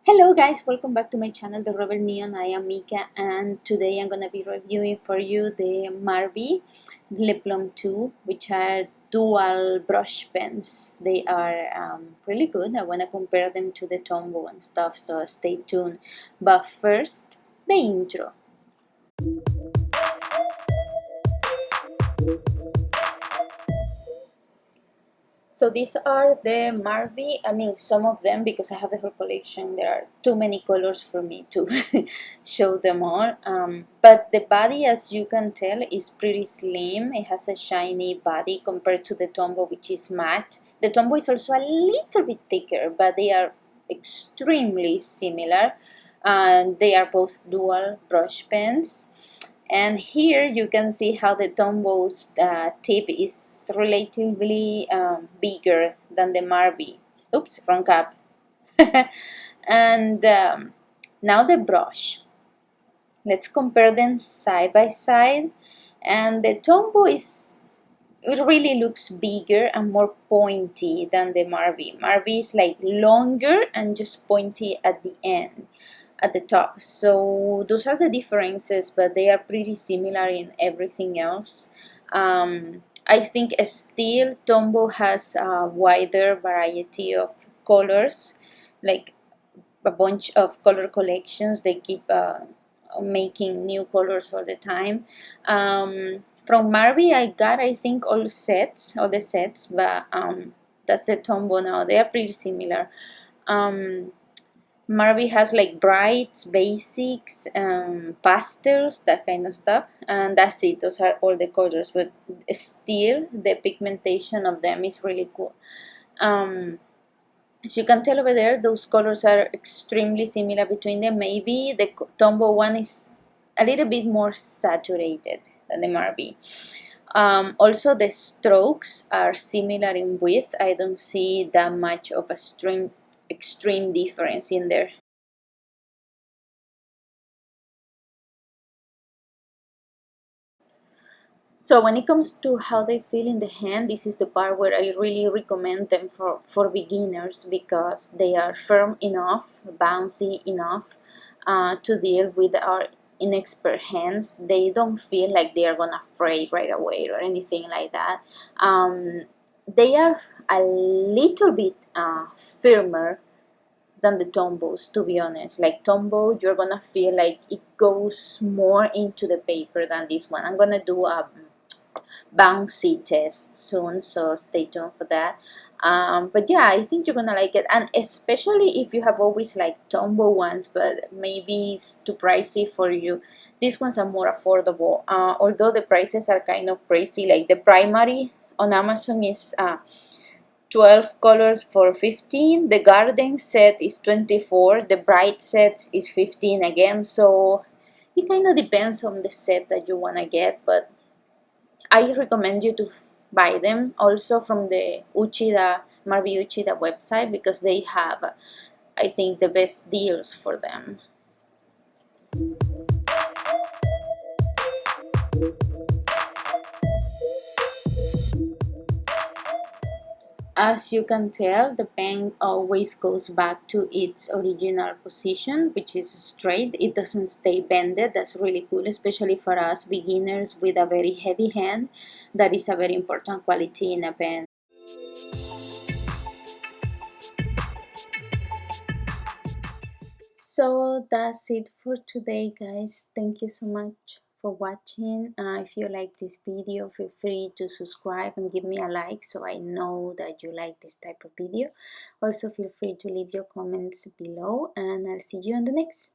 Hello guys, welcome back to my channel, The Rebel Neon. I am Mika and today I'm gonna be reviewing for you the Marvy le Plume II, which are dual brush pens. They are really good. I wanna compare them to the Tombow and stuff, so stay tuned. But first, the intro. So these are the Marvy, some of them because I have the whole collection. There are too many colors for me to show them all. But the body, as you can tell, is pretty slim. It has a shiny body compared to the Tombow, which is matte. The Tombow is also a little bit thicker, but they are extremely similar. And they are both dual brush pens. And here you can see how the Tombow's tip is relatively bigger than the Marvy. Oops, wrong cap. And now the brush. Let's compare them side by side. And the Tombow it really looks bigger and more pointy than the Marvy. Marvy is like longer and just pointy at the end, at the top. So those are the differences, but they are pretty similar in everything else. I think still Tombow has a wider variety of colors, like a bunch of color collections. They keep making new colors all the time. From Marvy I got, I think, all the sets, but that's the Tombow now. They are pretty similar. Marvy has like brights, basics, pastels, that kind of stuff, and that's it. Those are all the colors, but still the pigmentation of them is really cool. As you can tell over there, those colors are extremely similar between them. Maybe the Tombow one is a little bit more saturated than the Marvy. Also, the strokes are similar in width. I don't see that much of a extreme difference in there. So when it comes to how they feel in the hand, this is the part where I really recommend them for beginners because they are firm enough, bouncy enough to deal with our inexpert hands. They don't feel like they are gonna fray right away or anything like that. They are a little bit firmer than the Tombows, to be honest. Like Tombow, you're gonna feel like it goes more into the paper than this one. I'm gonna do a bouncy test soon, so stay tuned for that. But yeah, I think you're gonna like it, and especially if you have always liked Tombow ones, but maybe it's too pricey for you. These ones are more affordable, although the prices are kind of crazy. Like the primary on Amazon is 12 colors for 15. The garden set is 24. The bright set is 15 again. So it kind of depends on the set that you want to get, but I recommend you to buy them also from the Marvy Uchida website because they have, I think, the best deals for them. As you can tell, the pen always goes back to its original position, which is straight. It doesn't stay bended. That's really cool, especially for us beginners with a very heavy hand. That is a very important quality in a pen. So that's it for today, guys. Thank you so much for watching. If you like this video, feel free to subscribe and give me a like so I know that you like this type of video. Also, feel free to leave your comments below, and I'll see you on the next.